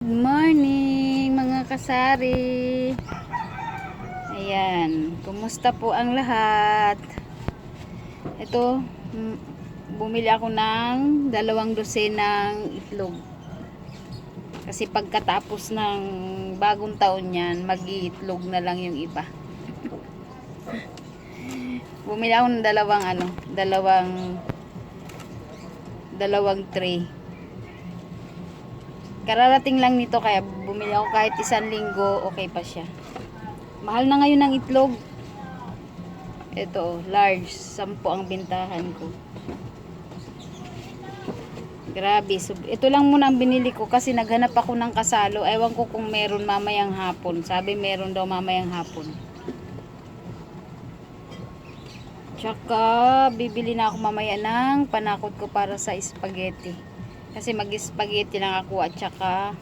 morning mga kasari. Ayan, kumusta po ang lahat? Ito, bumili ako ng 2 dosenang itlog. Kasi pagkatapos ng bagong taon yan, mag-iitlog na lang yung iba. Bumili ako ng dalawang tray. Kararating lang nito kaya bumili ako kahit 1 linggo, okay pa siya. Mahal na ngayon ng itlog. Ito, large. 10 ang bintahan ko. Grabe. So, ito lang muna ang binili ko kasi naghanap ako ng kasalo. Ewan ko kung meron mamayang hapon. Sabi meron daw mamayang hapon. Tsaka, bibili na ako mamaya ng panakot ko para sa spaghetti. Kasi mag-spaghetti lang ako at tsaka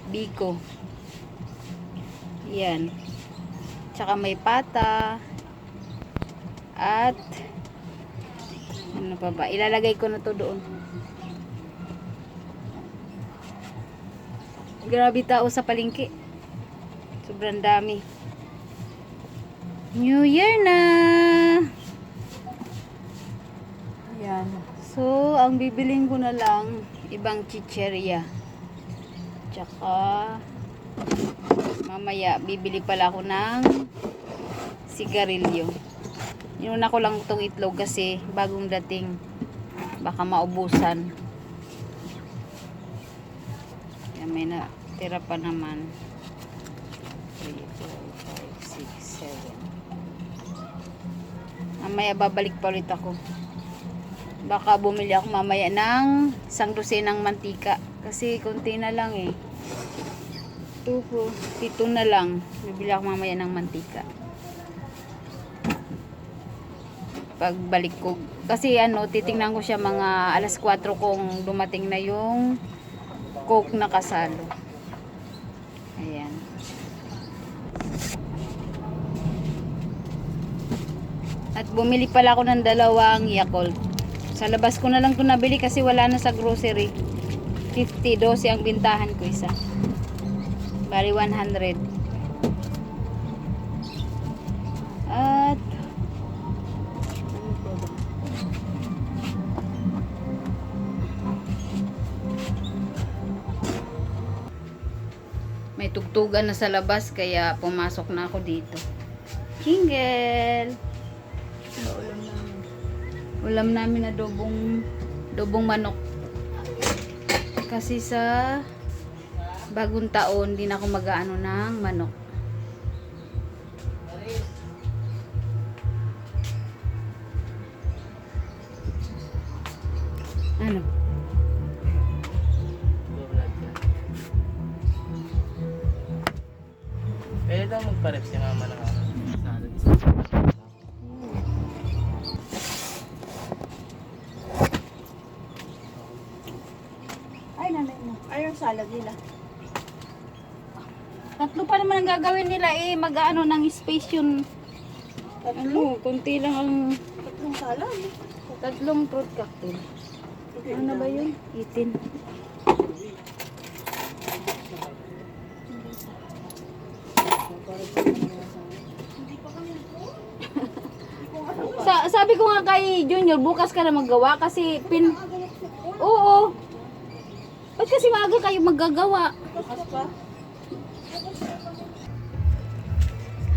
biko. Yan. Tsaka may pata. At ano pa ba? Ilalagay ko na to doon. Grabe tao sa palengke. Sobrang dami. New Year na! Yan. So, ang bibiling ko na lang, ibang chicheria. Tsaka, mamaya, bibili pala ako ng sigarilyo. Inuna ko lang itong itlog kasi bagong dating. Baka maubusan. Yan, may natira pa naman. 3, 4, 5, 6, 7. Mamaya, babalik pa ulit ako. Baka bumili ako mamaya ng 1 dosenang mantika. Kasi konti na lang eh. 2, 4, 7 na lang. Bibili ako mamaya ng mantika. Pagbalik ko. Kasi titingnan ko siya mga alas 4 kung dumating na yung Coke na kasalo. Ayan. At bumili pala ako ng 2 Yakult. Sa labas ko na lang ito nabili kasi wala na sa grocery. 50, 12 ang bintahan ko isa. Bali 100. At may tugtugan na sa labas kaya pumasok na ako dito. Jingle! Ulam namin na dobong manok. Kasi sa bagong taon, di na ako mag-aano ng manok. Ano? Pwede daw magparep si mama ng Ay, nanay mo. Ay, yung salad nila. 3 pa naman ang gagawin nila eh. Mag-ano ng space yun. Kunti lang ang 3 salad. 3 fruit cocktail. Ano na ba yun? 18. Sabi ko nga kay Junior, bukas ka na maggawa kasi Oo. Ba't kasi maaga kayo maggagawa? Bukas pa.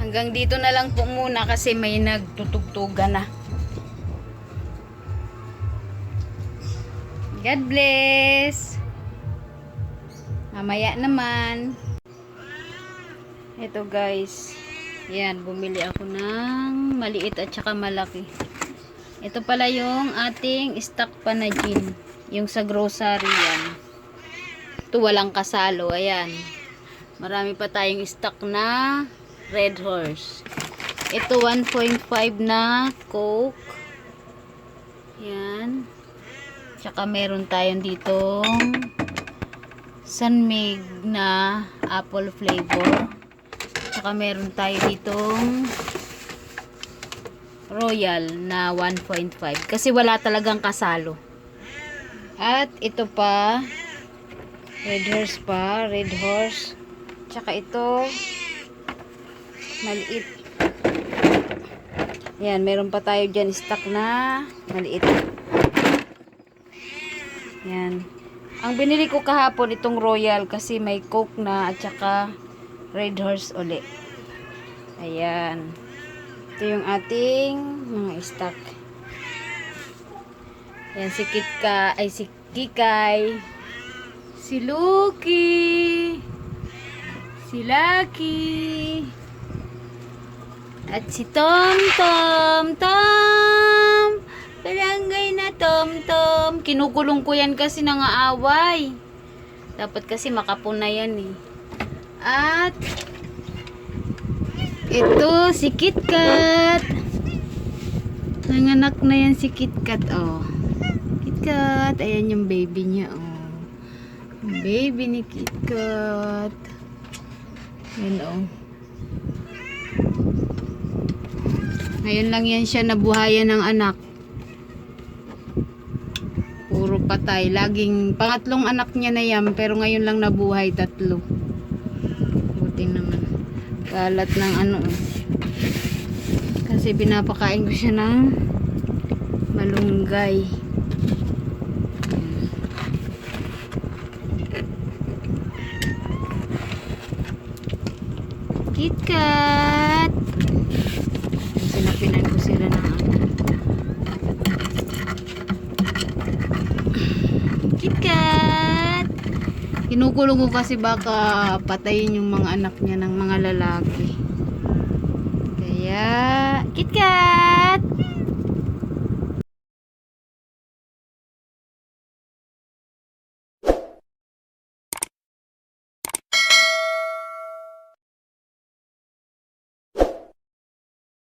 Hanggang dito na lang po muna kasi may nagtutugtugan na. God bless. Mamaya naman. Ito guys. Yan, bumili ako ng maliit at saka malaki. Ito pala yung ating stock pa na gin. Yung sa grocery yan. Ito walang kasalo. Ayan. Marami pa tayong stock na Red Horse. Ito 1.5 na Coke. Yan. Tsaka meron tayong ditong Sunmig na apple flavor. Tsaka meron tayo ditong Royal na 1.5. Kasi wala talagang kasalo. At ito pa Red horse pa. Red horse. Tsaka ito. Maliit. Yan, meron pa tayo dyan stock na maliit. Yan. Ang binili ko kahapon itong Royal kasi may Coke na at saka Red Horse uli. Ayan. Ito yung ating mga stock. Ayan si Kitka, ay si Kikay. Si Lucky. Si Lucky. At si Tom Tom. Tom! Barangay na Tom Tom. Kinukulong ko yan kasi nangaaway. Dapat kasi makapuna yan eh. At ito si KitKat. Nanganak na yan si KitKat. Oh. KitKat. Ayan yung baby niya. Oh. Yung baby ni KitKat. Ayan oh. Ngayon lang yan siya nabuhayan ng anak. Puro patay. Laging pangatlong anak niya na yan. Pero ngayon lang nabuhay 3. Buti naman. Kalat ng ano. Kasi pinapakain ko siya ng malunggay. KitKat. Sinapinan ko sila ng ano. KitKat. Kinukulong ko kasi baka patayin yung mga anak niya ng mga lalaki. Kaya, KitKat.